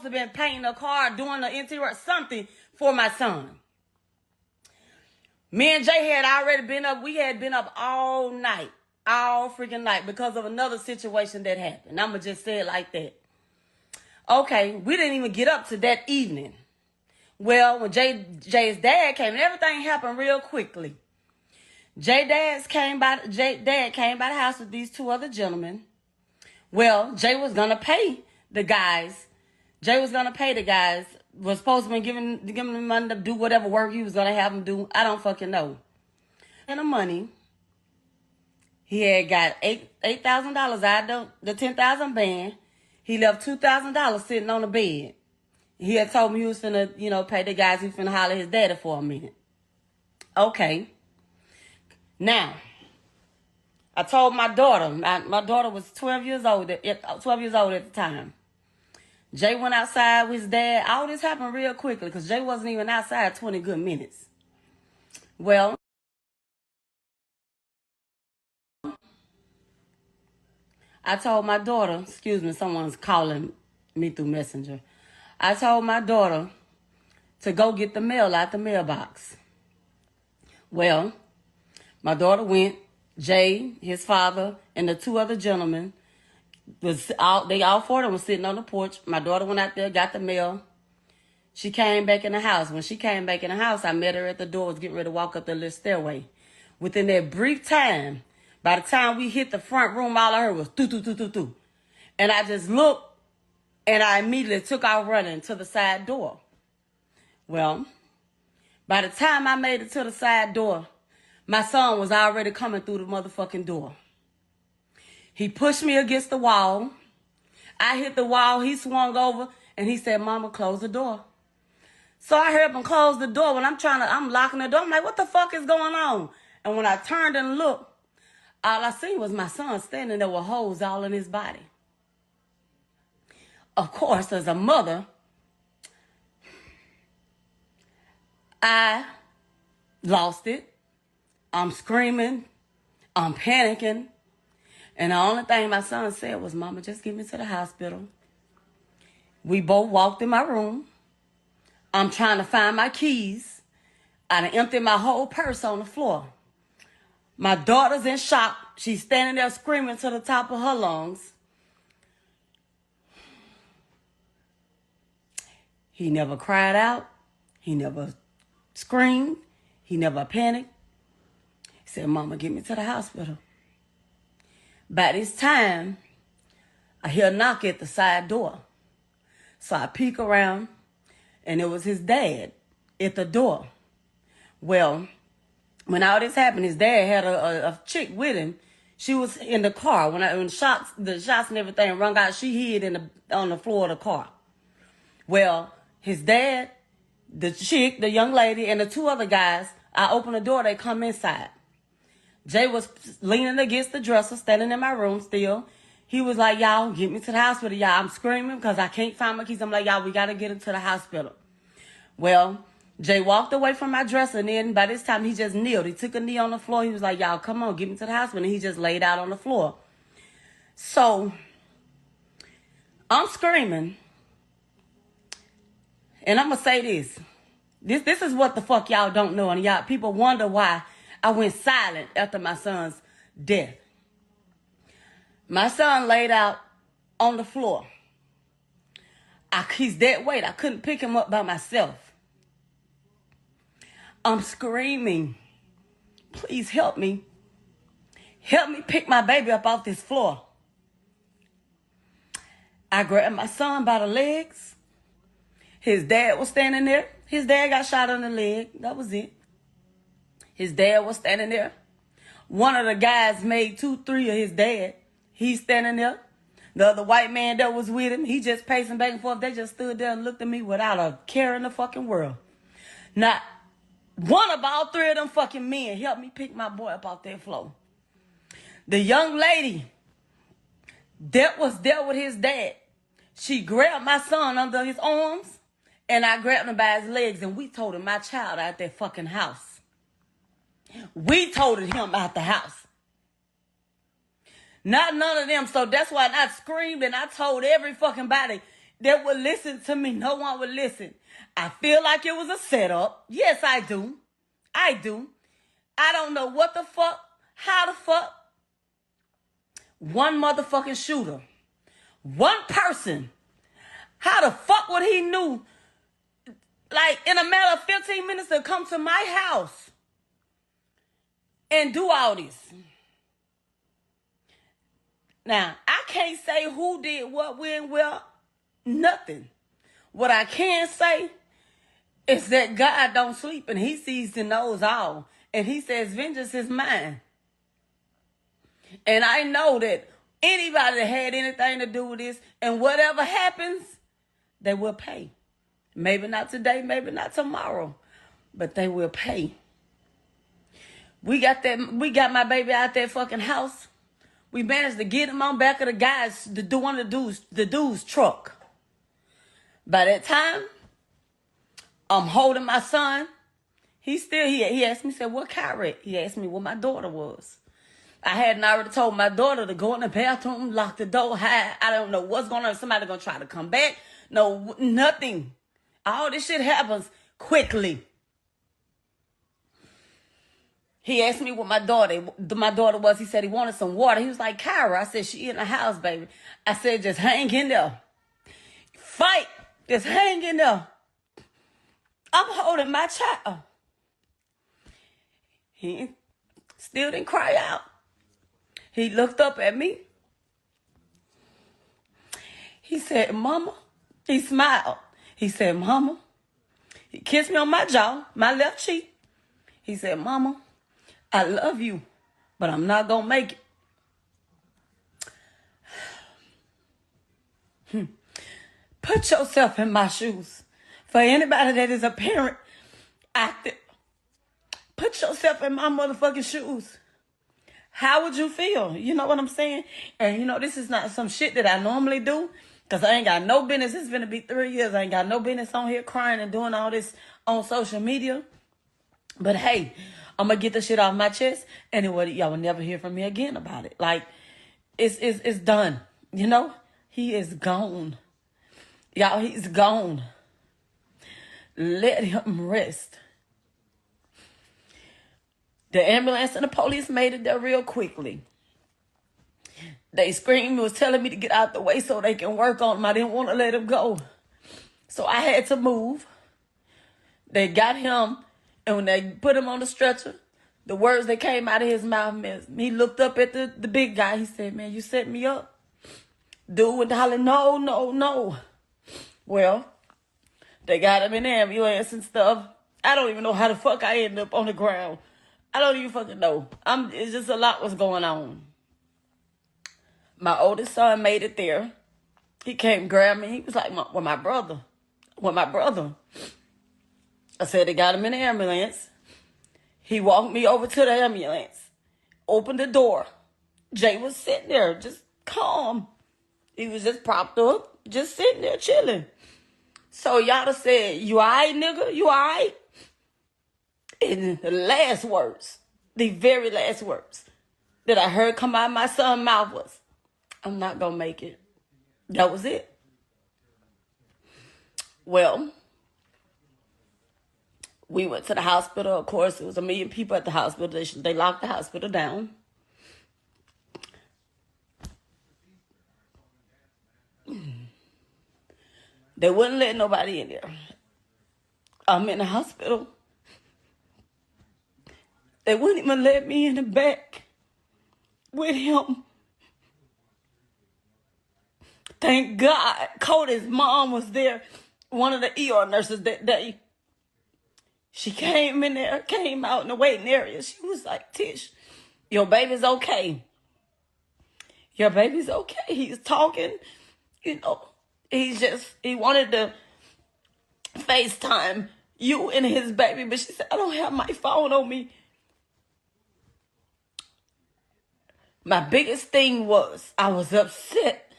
have been painting a car, doing the interior, something for my son. Me and Jay had already been up. We had been up all night, all freaking night, because of another situation that happened. I'm going to just say it like that. Okay, we didn't even get up to that evening. Well, when Jay's dad came, and everything happened real quickly. Jay's dad came by the house with these two other gentlemen. Well, Jay was going to pay the guys. Was supposed to be giving them money to do whatever work he was going to have them do. I don't fucking know. And the money, he had got $8,000 out of the $10,000 band. He left $2,000 sitting on the bed. He had told me he was finna, pay the guys. He was finna holler his daddy for a minute. Okay. Now, I told my daughter. My daughter was 12 years old at the time. Jay went outside with his dad. All this happened real quickly because Jay wasn't even outside 20 good minutes. Well, I told my daughter, excuse me, someone's calling me through Messenger. I told my daughter to go get the mail out the mailbox. Well, my daughter went. Jay, his father, and the two other gentlemen, all four of them were sitting on the porch. My daughter went out there, got the mail. She came back in the house. When she came back in the house, I met her at the door, was getting ready to walk up the little stairway. Within that brief time, by the time we hit the front room, all I heard was doo-doo-doo-doo-doo. And I just looked, and I immediately took off running to the side door. Well, by the time I made it to the side door, my son was already coming through the motherfucking door. He pushed me against the wall. I hit the wall. He swung over, and he said, "Mama, close the door." So I heard him close the door. When I'm locking the door. I'm like, what the fuck is going on? And when I turned and looked, all I seen was my son standing there with holes all in his body. Of course, as a mother, I lost it. I'm screaming. I'm panicking. And the only thing my son said was, "Mama, just get me to the hospital." We both walked in my room. I'm trying to find my keys. I done emptied my whole purse on the floor. My daughter's in shock. She's standing there screaming to the top of her lungs. He never cried out. He never screamed. He never panicked. He said, "Mama, get me to the hospital." By this time, I hear a knock at the side door. So I peek around, and it was his dad at the door. Well, when all this happened, his dad had a chick with him. She was in the car. When the shots and everything rung out, she hid on the floor of the car. Well, his dad, the chick, the young lady, and the two other guys, I open the door, they come inside. Jay was leaning against the dresser, standing in my room still. He was like, "Y'all, get me to the hospital, y'all." I'm screaming because I can't find my keys. I'm like, "Y'all, we got to get him to the hospital." Well, Jay walked away from my dresser, and then by this time, he just kneeled. He took a knee on the floor. He was like, "Y'all, come on, get me to the hospital." And he just laid out on the floor. So, I'm screaming. And I'm going to say this. This is what the fuck y'all don't know. And y'all, people wonder why I went silent after my son's death. My son laid out on the floor. He's dead weight. I couldn't pick him up by myself. I'm screaming, "Please help me. Help me pick my baby up off this floor." I grabbed my son by the legs. His dad was standing there. His dad got shot in the leg. That was it. His dad was standing there. One of the guys made 2-3 of his dad. He's standing there. The other white man that was with him, he just pacing back and forth. They just stood there and looked at me without a care in the fucking world. Not one of all three of them fucking men helped me pick my boy up off that floor. The young lady that was there with his dad, she grabbed my son under his arms, and I grabbed him by his legs, and we toted my child out that fucking house. We toted him out the house. Not none of them. So that's why I screamed and I told every fucking body that would listen to me. No one would listen. I feel like it was a setup. Yes, I do. I do. I don't know what the fuck, how the fuck. One motherfucking shooter. One person. How the fuck would he knew, like, in a matter of 15 minutes to come to my house and do all this? Now, I can't say who did what, when, where, nothing. What I can say is that God don't sleep and he sees and knows all. And he says, vengeance is mine. And I know that anybody that had anything to do with this, and whatever happens, they will pay. Maybe not today, maybe not tomorrow, but they will pay. We got my baby out that fucking house. We managed to get him on back of one of the dude's truck. By that time, I'm holding my son. He asked me, said, what car wreck? He asked me what my daughter was. I hadn't already told my daughter to go in the bathroom, lock the door, hide. I don't know what's going on. Somebody going to try to come back. No, nothing. All this shit happens quickly. He asked me what my daughter was. He said he wanted some water. He was like, Kyra. I said, she in the house, baby. I said, just hang in there. Fight. Just hang in there. I'm holding my child. He still didn't cry out. He looked up at me. He said, Mama. He smiled. He said, Mama. He kissed me on my jaw, my left cheek. He said, Mama, I love you, but I'm not going to make it. Put yourself in my shoes. For anybody that is a parent out there, put yourself in my motherfucking shoes. How would you feel? You know what I'm saying? And you know, this is not some shit that I normally do, because I ain't got no business. It's going to be 3 years. I ain't got no business on here crying and doing all this on social media. But hey, I'm going to get the shit off my chest, and y'all will never hear from me again about it. Like, it's done. You know? He is gone. Y'all, he's gone. Let him rest. The ambulance and the police made it there real quickly. They screamed, was telling me to get out the way so they can work on him. I didn't want to let him go. So I had to move. They got him, and when they put him on the stretcher, the words that came out of his mouth, he looked up at the big guy. He said, man, you set me up. Dude went hollering, no, no, no. Well, they got him in the ambulance and stuff. I don't even know how the fuck I ended up on the ground. I don't even fucking know. It's just a lot was going on. My oldest son made it there. He came grab me. He was like, with my brother. With my brother. I said they got him in the ambulance. He walked me over to the ambulance. Opened the door. Jay was sitting there, just calm. He was just propped up, just sitting there chilling. So y'all said, you all right, nigga? You all right? And the last words, the very last words that I heard come out of my son's mouth was, I'm not going to make it. That was it. Well, we went to the hospital. Of course, it was 1 million people at the hospital. They locked the hospital down. They wouldn't let nobody in there. I'm in the hospital. They wouldn't even let me in the back with him. Thank God Cody's mom was there, one of the ER nurses that day. She came in there, came out in the waiting area. She was like, Tish, your baby's okay. Your baby's okay. He's talking, you know. He wanted to FaceTime you and his baby, but she said, I don't have my phone on me. My biggest thing was I was upset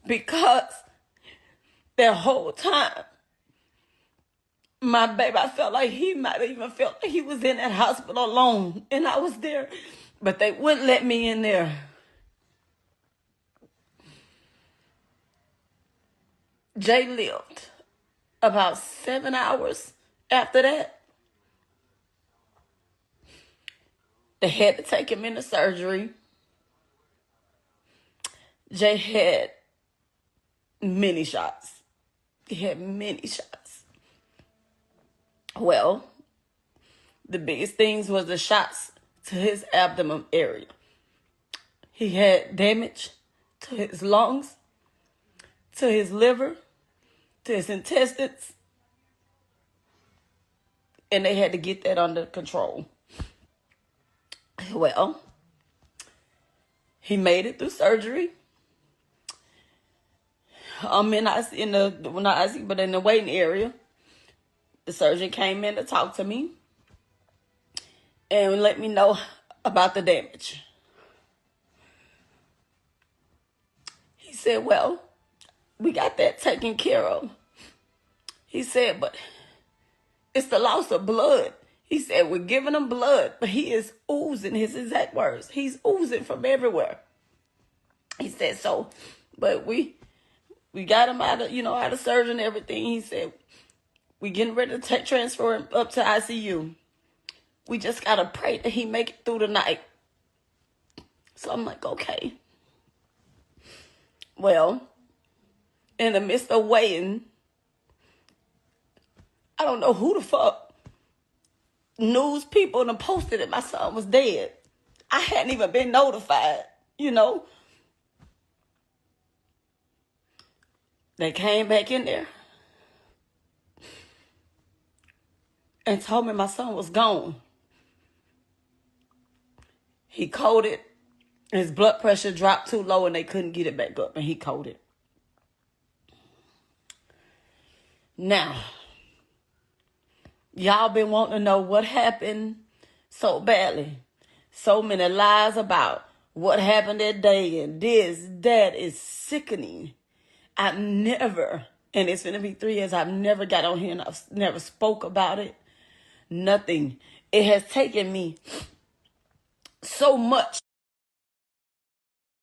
because the whole time, my baby, I felt like he might have even felt like he was in that hospital alone, and I was there, but they wouldn't let me in there. Jay lived about 7 hours after that. They had to take him into surgery. Jay had many shots. He had many shots. Well, the biggest things was the shots to his abdomen area. He had damage to his lungs, to his liver, to his intestines, and they had to get that under control. Well, he made it through surgery. I'm in the waiting area. The surgeon came in to talk to me and let me know about the damage. He said, well, we got that taken care of. He said, but it's the loss of blood. He said, we're giving him blood, but he is oozing, his exact words. He's oozing from everywhere. He said, so, but we got him out of surgery and everything. He said, we getting ready to transfer him up to ICU. We just got to pray that he make it through the night. So I'm like, okay. Well, in the midst of waiting, I don't know who the fuck news people done posted that my son was dead. I hadn't even been notified, They came back in there and told me my son was gone. He coded. His blood pressure dropped too low and they couldn't get it back up, and he coded. Now, y'all been wanting to know what happened so badly. So many lies about what happened that day and this, that is sickening. I've never, and it's going to be 3 years, I've never got on here and I've never spoke about it. Nothing. It has taken me so much